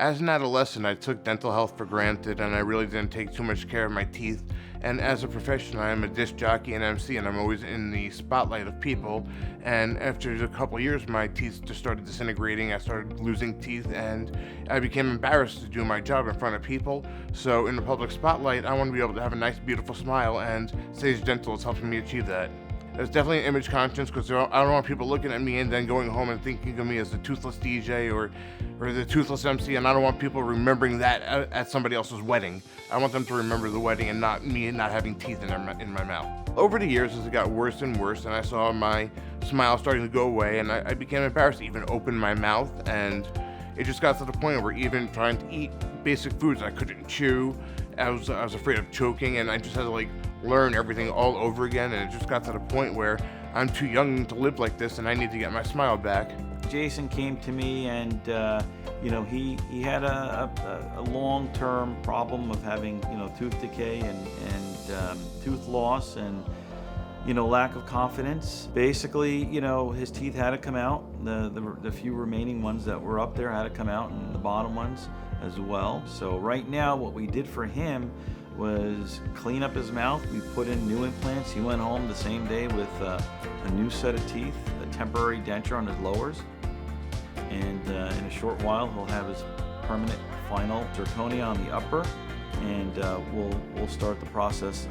As an adolescent, I took dental health for granted and I really didn't take too much care of my teeth. And as a profession, I am a disc jockey and MC, and I'm always in the spotlight of people. And after a couple of years, my teeth just started disintegrating. I started losing teeth, and I became embarrassed to do my job in front of people. So in the public spotlight, I want to be able to have a nice, beautiful smile, and Sage Dental is helping me achieve that. There's definitely an image conscience because I don't want people looking at me and then going home and thinking of me as the toothless DJ or the toothless MC, and I don't want people remembering that at somebody else's wedding. I want them to remember the wedding and not me not having teeth in my mouth. Over the years, as it got worse and worse, and I saw my smile starting to go away, and I became embarrassed to even open my mouth, and it just got to the point where even trying to eat basic foods I couldn't chew, I was afraid of choking, and I just had to learn everything all over again, and it just got to the point where I'm too young to live like this and I need to get my smile back. Jason came to me and he had a long-term problem of having tooth decay and tooth loss and lack of confidence. Basically, his teeth had to come out. The few remaining ones that were up there had to come out, and the bottom ones as well. So right now what we did for him was clean up his mouth. We put in new implants. He went home the same day with a new set of teeth, a temporary denture on his lowers, and in a short while he'll have his permanent final zirconia on the upper, and we'll start the process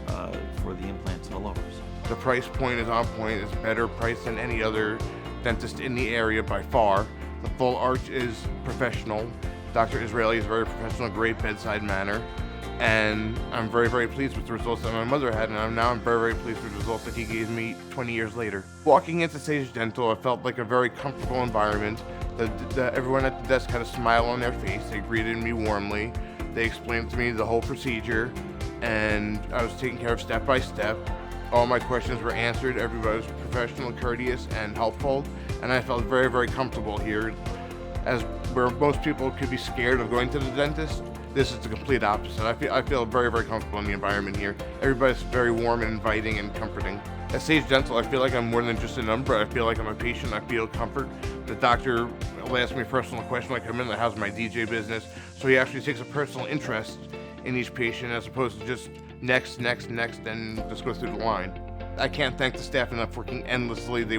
for the implants on the lowers. The price point is on point. It's better priced than any other dentist in the area by far. The full arch is professional. Dr. Israeli is very professional, great bedside manner. And I'm very, very pleased with the results that my mother had, and I'm very, very pleased with the results that he gave me 20 years later. Walking into Sage Dental, I felt like a very comfortable environment. Everyone at the desk had a smile on their face. They greeted me warmly. They explained to me the whole procedure, and I was taken care of step by step. All my questions were answered. Everybody was professional, courteous, and helpful, and I felt very, very comfortable here. As where most people could be scared of going to the dentist, this is the complete opposite. I feel very, very comfortable in the environment here. Everybody's very warm and inviting and comforting. At Sage Dental, I feel like I'm more than just a number. I feel like I'm a patient. I feel comfort. The doctor will ask me a personal question like, I'm in the how's my DJ business? So he actually takes a personal interest in each patient as opposed to just next, and just go through the line. I can't thank the staff enough, working endlessly. They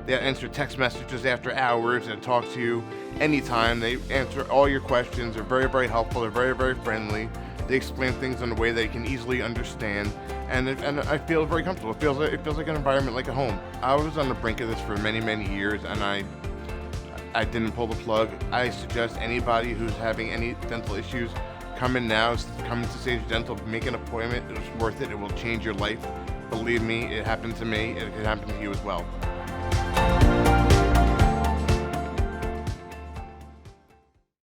answer text messages after hours and talk to you anytime. They answer all your questions. They're very, very helpful. They're very, very friendly. They explain things in a way they can easily understand, and I feel very comfortable. It feels like an environment, like a home. I was on the brink of this for many, many years, and I didn't pull the plug. I suggest anybody who's having any dental issues, come in now, come into Sage Dental, make an appointment. It's worth it. It will change your life. Believe me, it happened to me. It can happen to you as well.